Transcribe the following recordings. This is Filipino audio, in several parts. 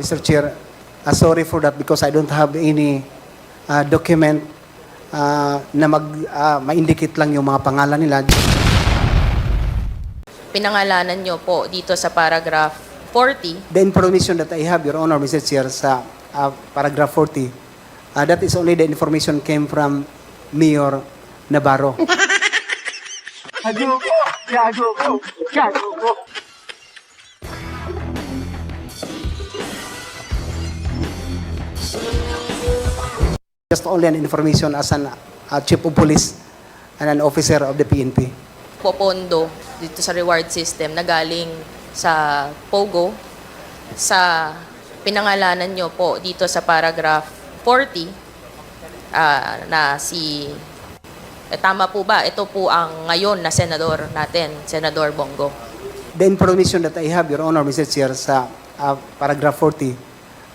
Mr. Chair, sorry for that because I don't have any document na ma-indicate lang yung mga pangalan nila. Pinangalanan nyo po dito sa paragraph 40. The information that I have, Your Honor, Mr. Chair, sa paragraph 40, that is only the information came from Mayor Navarro. Just only an information as an chief of police and an officer of the PNP. Popondo dito sa reward system na galing sa POGO sa pinangalanan nyo po dito sa paragraph 40 na si tama po ba? Ito po ang ngayon na senador natin, Senador Bongo. The information that I have, Your Honor, Mr. Chair, sa paragraph 40,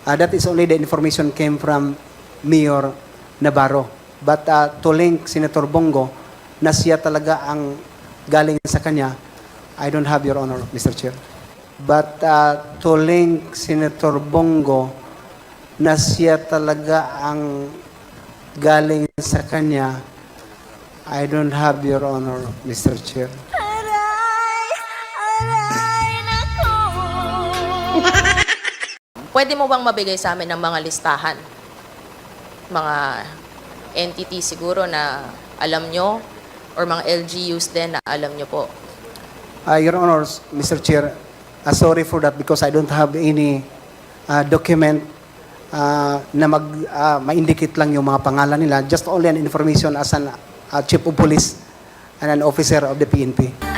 that is only the information came from Mayor Navarro. But to link Senator Bongo na siya talaga ang galing sa kanya, I don't have, Your Honor, Mr. Chair. But to link Senator Bongo na siya talaga ang galing sa kanya, I don't have, Your Honor, Mr. Chair. Pwede mo bang mabigay sa amin ng mga listahan? Mga entity siguro na alam nyo or mga LGUs din na alam nyo po? Your Honor, Mr. Chair, sorry for that because I don't have any document na ma-indicate lang yung mga pangalan nila. Just only an information as an chief of police and an officer of the PNP.